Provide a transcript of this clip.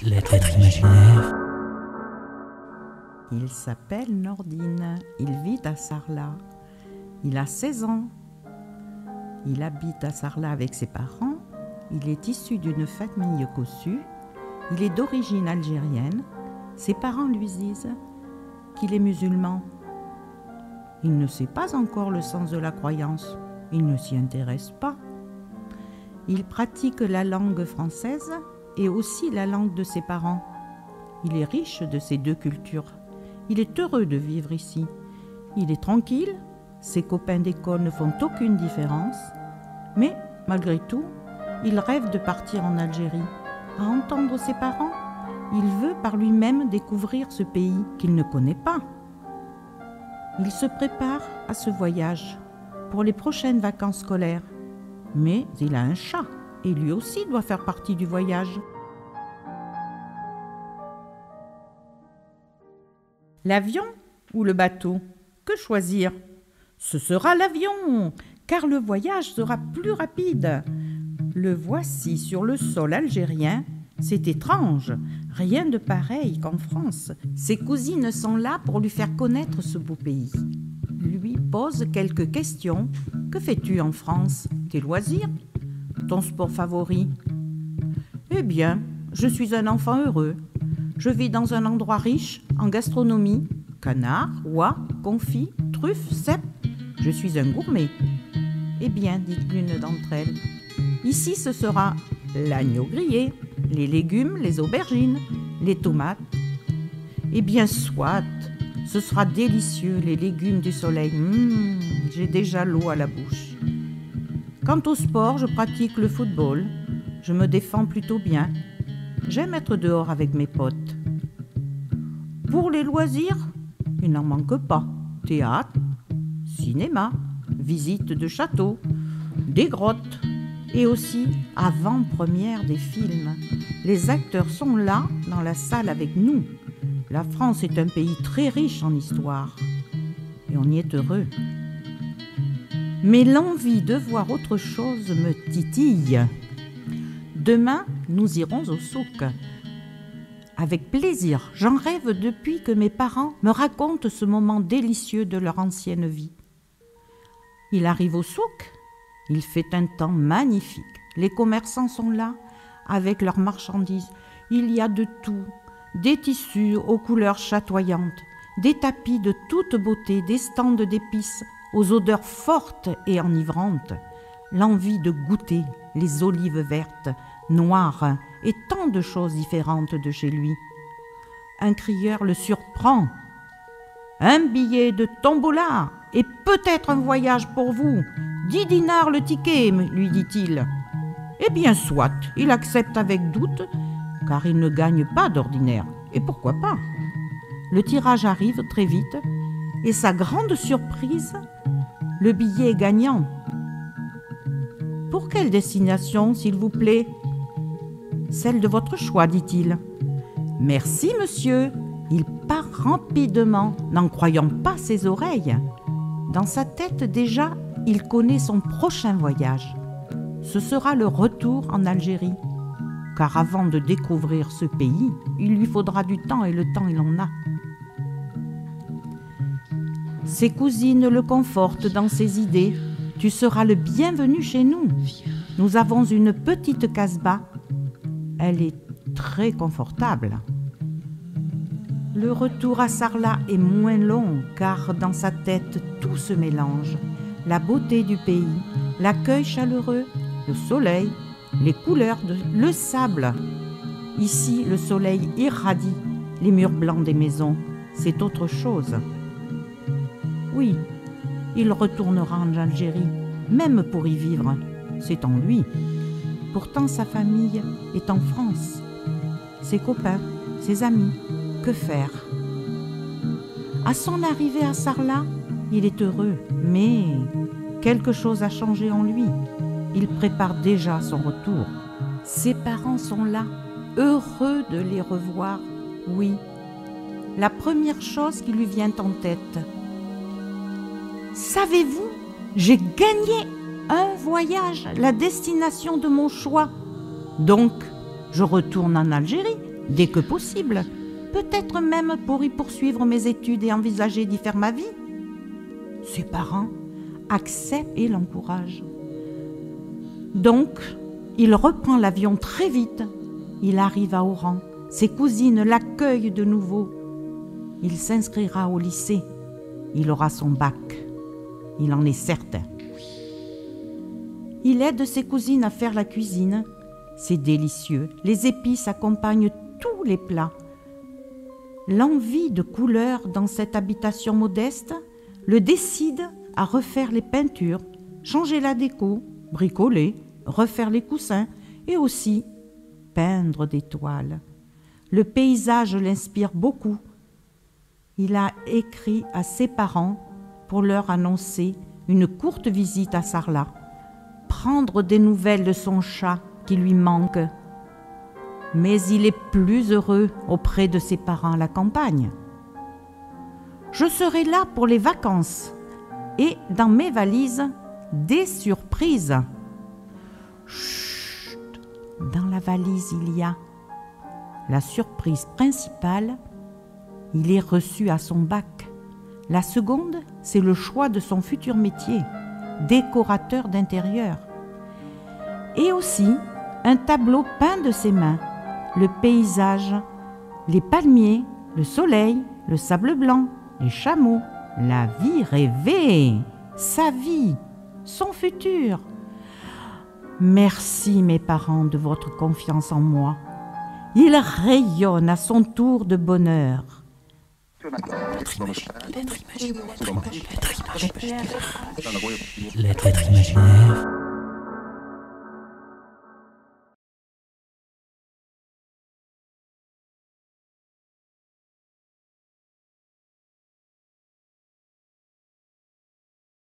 L'être imaginaire. Il s'appelle Nordine, il vit à Sarlat. Il a 16 ans. Il habite à Sarlat avec ses parents. Il est issu d'une famille cossue. Il est d'origine algérienne. Ses parents lui disent qu'il est musulman. Il ne sait pas encore le sens de la croyance. Il ne s'y intéresse pas. Il pratique la langue française et aussi la langue de ses parents. Il est riche de ces deux cultures. Il est heureux de vivre ici. Il est tranquille, ses copains d'école ne font aucune différence. Mais, malgré tout, il rêve de partir en Algérie. À entendre ses parents, il veut par lui-même découvrir ce pays qu'il ne connaît pas. Il se prépare à ce voyage pour les prochaines vacances scolaires. Mais il a un chat et lui aussi doit faire partie du voyage. L'avion ou le bateau? Que choisir? Ce sera l'avion, car le voyage sera plus rapide. Le voici sur le sol algérien. C'est étrange, rien de pareil qu'en France. Ses cousines sont là pour lui faire connaître ce beau pays. Lui pose quelques questions. Que fais-tu en France? Tes loisirs? Ton sport favori? Eh bien, je suis un enfant heureux. Je vis dans un endroit riche en gastronomie. Canard, oie, confit, truffes, cèpes. Je suis un gourmet. Eh bien, dit l'une d'entre elles, ici ce sera l'agneau grillé, les légumes, les aubergines, les tomates. Eh bien, soit, ce sera délicieux, les légumes du soleil. J'ai déjà l'eau à la bouche. Quant au sport, je pratique le football. Je me défends plutôt bien. J'aime être dehors avec mes potes. Pour les loisirs, il n'en manque pas. Théâtre, cinéma, visite de châteaux, des grottes et aussi avant-première des films. Les acteurs sont là, dans la salle avec nous. La France est un pays très riche en histoire et on y est heureux. Mais l'envie de voir autre chose me titille. Demain, nous irons au souk. Avec plaisir, j'en rêve depuis que mes parents me racontent ce moment délicieux de leur ancienne vie. Il arrive au souk, il fait un temps magnifique. Les commerçants sont là, avec leurs marchandises. Il y a de tout, des tissus aux couleurs chatoyantes, des tapis de toute beauté, des stands d'épices aux odeurs fortes et enivrantes, l'envie de goûter les olives vertes, noires et tant de choses différentes de chez lui. Un crieur le surprend. « Un billet de tombola et peut-être un voyage pour vous. 10 dinars le ticket, lui dit-il. Eh bien, soit, il accepte avec doute, car il ne gagne pas d'ordinaire. Et pourquoi pas? Le tirage arrive très vite, et sa grande surprise, le billet est gagnant. Pour quelle destination, s'il vous plaît? Celle de votre choix, dit-il. Merci, monsieur. Il part rapidement, n'en croyant pas ses oreilles. Dans sa tête déjà, il connaît son prochain voyage. Ce sera le retour en Algérie. Car avant de découvrir ce pays, il lui faudra du temps et le temps il en a. Ses cousines le confortent dans ses idées. Tu seras le bienvenu chez nous. Nous avons une petite casbah. Elle est très confortable. Le retour à Sarlat est moins long car dans sa tête tout se mélange. La beauté du pays, l'accueil chaleureux, le soleil, les couleurs, le sable. Ici, le soleil irradie les murs blancs des maisons. C'est autre chose. Oui, il retournera en Algérie, même pour y vivre. C'est en lui. Pourtant, sa famille est en France. Ses copains, ses amis, que faire? À son arrivée à Sarlat, il est heureux, mais quelque chose a changé en lui. Il prépare déjà son retour. Ses parents sont là, heureux de les revoir. Oui, la première chose qui lui vient en tête. Savez-vous, j'ai gagné Un voyage, la destination de mon choix. Donc, je retourne en Algérie dès que possible, peut-être même pour y poursuivre mes études et envisager d'y faire ma vie. Ses parents acceptent et l'encouragent. Donc, il reprend l'avion très vite. Il arrive à Oran. Ses cousines l'accueillent de nouveau. Il s'inscrira au lycée. Il aura son bac. Il en est certain. Il aide ses cousines à faire la cuisine. C'est délicieux. Les épices accompagnent tous les plats. L'envie de couleur dans cette habitation modeste le décide à refaire les peintures, changer la déco, bricoler, refaire les coussins et aussi peindre des toiles. Le paysage l'inspire beaucoup. Il a écrit à ses parents pour leur annoncer une courte visite à Sarlat, prendre des nouvelles de son chat qui lui manque. Mais il est plus heureux auprès de ses parents à la campagne. Je serai là pour les vacances et dans mes valises, des surprises. Chut, dans la valise, il y a la surprise principale. Il est reçu à son bac. La seconde, c'est le choix de son futur métier, décorateur d'intérieur. Et aussi un tableau peint de ses mains, le paysage, les palmiers, le soleil, le sable blanc, les chameaux, la vie rêvée, sa vie, son futur. Merci mes parents de votre confiance en moi. Il rayonne à son tour de bonheur. L'être imaginaire.